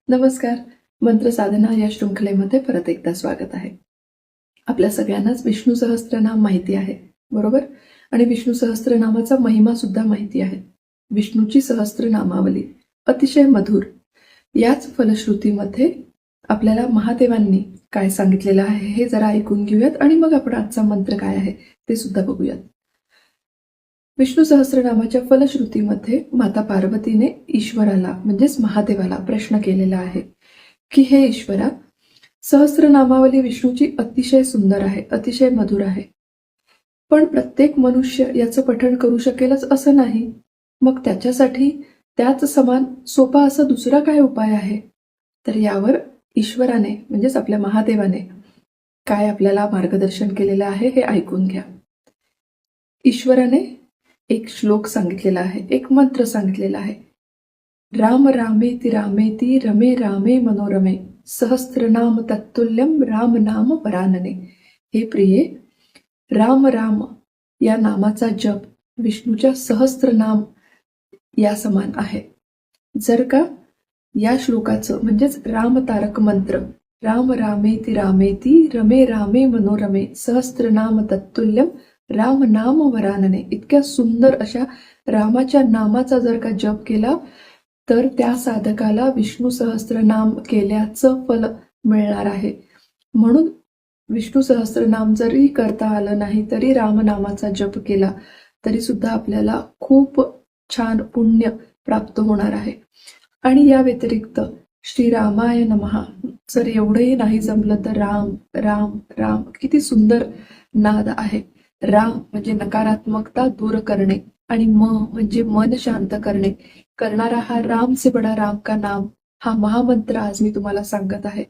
नमस्कार. मंत्र साधना या शृंखलेमध्ये परत एकदा स्वागत आहे. आपल्या सगळ्यांनाच विष्णू सहस्त्रनाम माहिती आहे, बरोबर? आणि विष्णू सहस्त्रनामाचा महिमा सुद्धा माहिती आहे. विष्णूची सहस्त्रनामावली अतिशय मधुर. याच फलश्रुतीमध्ये आपल्याला महादेवांनी काय सांगितलेलं आहे हे जरा ऐकून घेऊयात आणि मग आपण आजचा मंत्र काय आहे ते सुद्धा बघूयात. विष्णू सहस्त्रनामाच्या फलश्रुतीमध्ये माता पार्वतीने ईश्वराला म्हणजेच महादेवाला प्रश्न केलेला आहे की हे ईश्वरा, सहस्त्रनामावली विष्णूची अतिशय सुंदर आहे, अतिशय मधुर आहे, पण प्रत्येक मनुष्य याचं पठण करू शकेलच असं नाही. मग त्याच्यासाठी त्याच समान सोपा असा दुसरा काय उपाय आहे? तर यावर ईश्वराने म्हणजेच आपल्या महादेवाने काय आपल्याला मार्गदर्शन केलेलं आहे हे ऐकून घ्या. ईश्वराने एक श्लोक सांगितलेला आहे, एक मंत्र सांगितलेला आहे. राम रामेति रामेति रमे रामे मनोरमे सहस्त्रनाम तत्तुल्यम राम नाम परानने. हे प्रिये, राम राम या नामाचा जप विष्णूच्या सहस्त्रनाम या समान आहे. जर का या श्लोकाचं म्हणजेच राम तारक मंत्र राम रामेति रामेति रमे रामे मनोरमे सहस्त्रनाम तत्तुल्यम राम नाम वरानने इतक्या सुंदर अशा रामाच्या नामाचा जर का जप केला तर त्या साधकाला विष्णू सहस्त्रनाम केल्याचं फल मिळणार आहे. म्हणून विष्णू सहस्त्रनाम जरी करता आलं नाही तरी रामनामाचा जप केला तरी सुद्धा आपल्याला खूप छान पुण्य प्राप्त होणार आहे. आणि या व्यतिरिक्त श्रीरामाय नमः जर एवढंही नाही जमलं तर राम राम राम किती सुंदर नाद आहे. राम म्हणजे नकारात्मकता दूर करणे आणि म्हणजे मन शांत करणे. करणारा हा राम से बडा राम का नाम हा महामंत्र आज मी तुम्हाला सांगत आहे.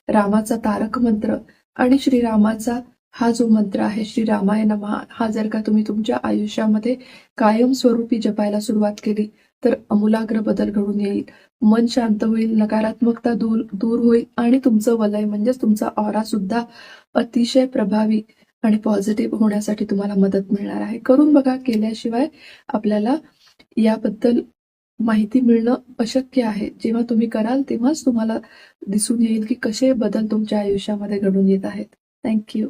रामाचा तारक मंत्र आणि श्रीरामाचा हा जो मंत्र आहे श्रीरामाय नमः हा जर का तुम्ही तुमच्या आयुष्यामध्ये कायमस्वरूपी जपायला सुरुवात केली तर अमूलाग्र बदल घडून येईल. मन शांत होईल, नकारात्मकता दूर होईल आणि तुमचं वलय म्हणजेच तुमचा ऑरा सुद्धा अतिशय प्रभावी आणि पॉझिटिव्ह होण्यासाठी तुम्हाला मदत मिळणार आहे. करून बघा. केल्याशिवाय आपल्याला याबद्दल माहिती मिळणं अशक्य आहे. जेव्हा तुम्ही कराल तेव्हाच तुम्हाला दिसून येईल की कसे बदल तुमच्या आयुष्यामध्ये घडून येत आहेत. थँक्यू.